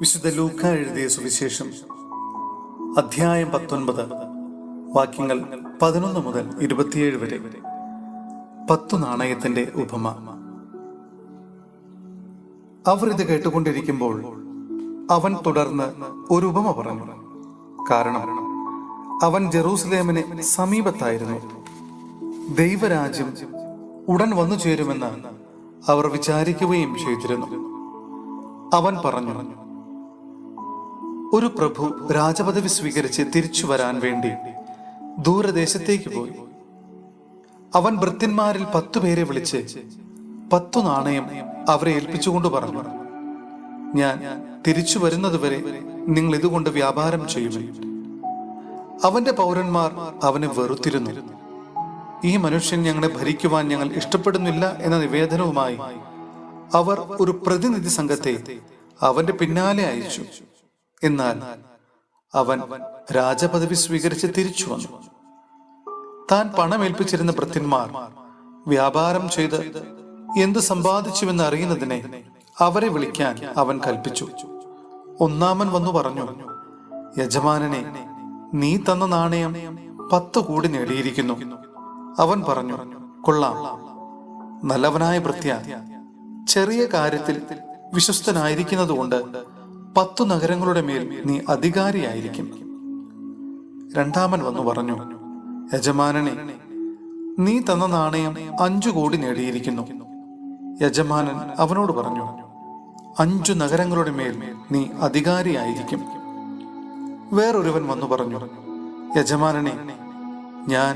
വിശുദ്ധ ലൂക്ക എഴുതിയ സുവിശേഷം അധ്യായം 19 വാക്യങ്ങൾ 11 മുതൽ 27 വരെ. 10 നാണയത്തിന്റെ ഉപമ. അവർ ഇത് കേട്ടുകൊണ്ടിരിക്കുമ്പോൾ അവൻ തുടർന്ന് ഒരു ഉപമ പറഞ്ഞു. കാരണം അവൻ ജെറൂസലേമിന് സമീപത്തായിരുന്നു. ദൈവരാജ്യം ഉടൻ വന്നു ചേരുമെന്ന് അവർ വിചാരിക്കുകയും ചെയ്തിരുന്നു. അവൻ പറഞ്ഞു, ഒരു പ്രഭു രാജപദവി സ്വീകരിച്ച് തിരിച്ചു വരാൻ വേണ്ടി ദൂരദേശത്തേക്ക് പോയി. അവൻ ഭൃത്യന്മാരിൽ 10 പേരെ വിളിച്ച് 10 നാണയം അവരെ ഏൽപ്പിച്ചുകൊണ്ട് പറഞ്ഞു, ഞാൻ തിരിച്ചു വരുന്നതുവരെ നിങ്ങൾ ഇതുകൊണ്ട് വ്യാപാരം ചെയ്യുമെന്ന്. അവന്റെ പൗരന്മാർ അവനെ വെറുത്തിരുന്നു. ഈ മനുഷ്യൻ ഞങ്ങളെ ഭരിക്കുവാൻ ഞങ്ങൾ ഇഷ്ടപ്പെടുന്നില്ല എന്ന നിവേദനവുമായി അവർ ഒരു പ്രതിനിധി സംഘത്തെ അവന്റെ പിന്നാലെ അയച്ചു. എന്നാൽ അവൻ രാജപദവി സ്വീകരിച്ച് തിരിച്ചു വന്നു. താൻ പണമേൽപ്പിച്ചിരുന്ന ഭൃത്യന്മാർ വ്യാപാരം ചെയ്ത് എന്ത് സമ്പാദിച്ചുവെന്ന് അറിയുന്നതിനെ അവരെ വിളിക്കാൻ അവൻ കൽപ്പിച്ചു. ഒന്നാമൻ വന്നു പറഞ്ഞു, യജമാനനെ, നീ തന്ന നാണയം 10 കൂടി നേടിയിരിക്കുന്നു. അവൻ പറഞ്ഞു, കൊള്ളാം, നല്ലവനായ ഭൃത്യ, ചെറിയ കാര്യത്തിൽ വിശ്വസ്തനായിരിക്കുന്നതുകൊണ്ട് 10 നഗരങ്ങളുടെ മേൽ നീ അധികാരിയായിരിക്കും. രണ്ടാമൻ വന്നു പറഞ്ഞു, യജമാനനെ, നീ തന്ന നാണയം 5 കോടി നേടിയിരിക്കുന്നു. യജമാനൻ അവനോട് പറഞ്ഞു, 5 നഗരങ്ങളുടെ മേൽ നീ അധികാരിയായിരിക്കും. വേറൊരുവൻ വന്നു പറഞ്ഞു, യജമാനനെ, ഞാൻ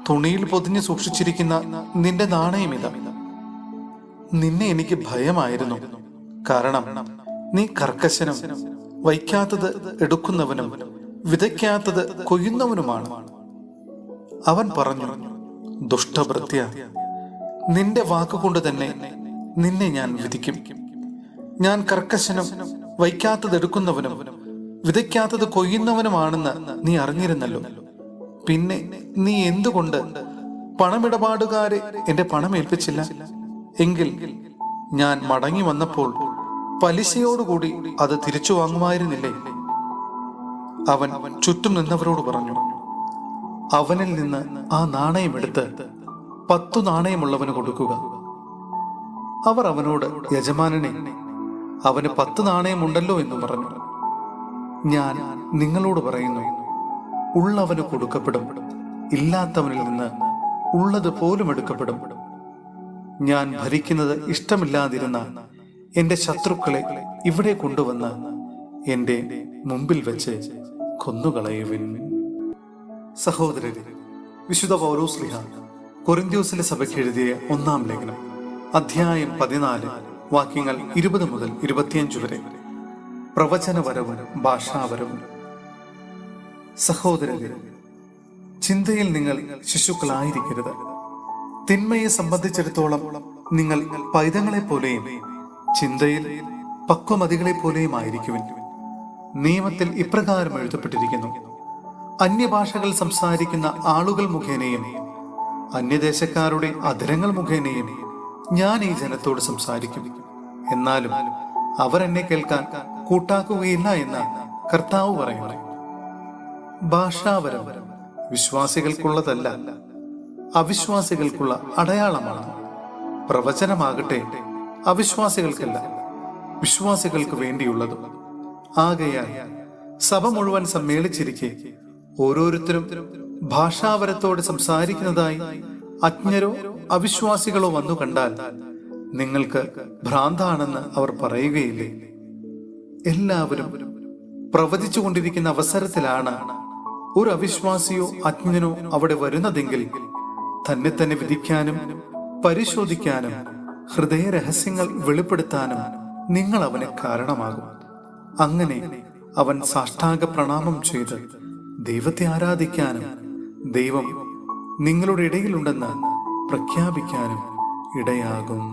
തുണിയിൽ പൊതിഞ്ഞു സൂക്ഷിച്ചിരിക്കുന്ന നിന്റെ നാണയം ഇതാ. നിന്നെ എനിക്ക് ഭയമായിരുന്നു, കാരണം നീ കർക്കശനും വയ്ക്കാത്തത് എടുക്കുന്നവനും വിതയ്ക്കാത്തത് കൊയ്യുന്നവനുമാണ്. അവൻ പറഞ്ഞു, ദുഷ്ടഭൃത്യ, നിന്റെ വാക്കുകൊണ്ട് തന്നെ നിന്നെ ഞാൻ വിധിക്കും. ഞാൻ കർക്കശനും വയ്ക്കാത്തത് എടുക്കുന്നവനും വിതയ്ക്കാത്തത് കൊയ്യുന്നവനുമാണെന്ന് നീ അറിഞ്ഞിരുന്നല്ലോ. പിന്നെ നീ എന്തുകൊണ്ട് പണമിടപാടുകാരെ എന്റെ പണം ഏൽപ്പിച്ചില്ല? എങ്കിൽ ഞാൻ മടങ്ങി വന്നപ്പോൾ പലിശയോടുകൂടി അത് തിരിച്ചു വാങ്ങുമായിരുന്നില്ലേ? അവൻ ചുറ്റും നിന്നവരോട് പറഞ്ഞു, അവനിൽ നിന്ന് ആ നാണയം എടുത്ത് 10 നാണയമുള്ളവന് കൊടുക്കുക. അവർ അവനോട്, യജമാനനെ, അവന് 10 നാണയമുണ്ടല്ലോ എന്ന് പറഞ്ഞു. ഞാൻ നിങ്ങളോട് പറയുന്നു, ഉള്ളവന് കൊടുക്കപ്പെടും, ഇല്ലാത്തവനിൽ നിന്ന് ഉള്ളത് പോലും എടുക്കപ്പെടും. ഞാൻ ഭരിക്കുന്നത് ഇഷ്ടമില്ലാതിരുന്ന എന്റെ ശത്രുക്കളെ ഇവിടെ കൊണ്ടുവന്ന് എന്റെ മുമ്പിൽ വെച്ച് കൊന്നുകളയുവിൻ. സഹോദരരെ, വിശുദ്ധ പൗലോസ്ലീഹ കൊരിന്ത്യസിലെ സഭയ്ക്ക് എഴുതിയ 1-ാം ലേഖനം അധ്യായം 14 വാക്യങ്ങൾ 20 മുതൽ 25 വരെ. പ്രവചനപരവും ഭാഷാപരവും. സഹോദരരെ, ചിന്തയിൽ നിങ്ങൾ ശിശുക്കളായിരിക്കരുത്. തിന്മയെ സംബന്ധിച്ചിടത്തോളം നിങ്ങൾ പൈതങ്ങളെ പോലെയും ചിന്തയിൽ പക്വമതികളെ പോലെയും ആയിരിക്കുവിൻ. നിയമത്തിൽ ഇപ്രകാരം എഴുതപ്പെട്ടിരിക്കുന്നു, അന്യഭാഷകൾ സംസാരിക്കുന്ന ആളുകൾ മുഖേനയും അന്യദേശക്കാരുടെ അധരങ്ങൾ മുഖേനയും ഞാൻ ഈ ജനത്തോട് സംസാരിക്കും. എന്നാലും അവർ എന്നെ കേൾക്കാൻ കൂട്ടാക്കുകയില്ല എന്ന് കർത്താവ് പറയുന്നു. ഭാഷാപരം വിശ്വാസികൾക്കുള്ളതല്ല, അവിശ്വാസികൾക്കുള്ള അടയാളമാണ്. പ്രവചനമാകട്ടെ അവിശ്വാസികൾക്കല്ല, വിശ്വാസികൾക്ക് വേണ്ടിയുള്ളതും. ആകയാൽ സഭ മുഴുവൻ സമ്മേളിച്ചിരിക്കെ ഓരോരുത്തരും ഭാഷാപരത്തോടെ സംസാരിക്കുന്നതായി അജ്ഞരോ അവിശ്വാസികളോ വന്നു കണ്ടാൽ നിങ്ങൾക്ക് ഭ്രാന്താണെന്ന് അവർ പറയുകയില്ലേ? എല്ലാവരും പ്രവചിച്ചു കൊണ്ടിരിക്കുന്ന അവസരത്തിലാണ് ഒരു അവിശ്വാസിയോ അജ്ഞനോ അവിടെ വരുന്നതെങ്കിൽ തന്നെ തന്നെ വിധിക്കാനും പരിശോധിക്കാനും ഹൃദയ രഹസ്യങ്ങൾ വെളിപ്പെടുത്താനും നിങ്ങൾ അവന് കാരണമാകും. അങ്ങനെ അവൻ സാഷ്ടാംഗ പ്രണാമം ചെയ്ത് ദൈവത്തെ ആരാധിക്കാനും ദൈവം നിങ്ങളുടെ ഇടയിലുണ്ടെന്ന് പ്രഖ്യാപിക്കാനും ഇടയാകും.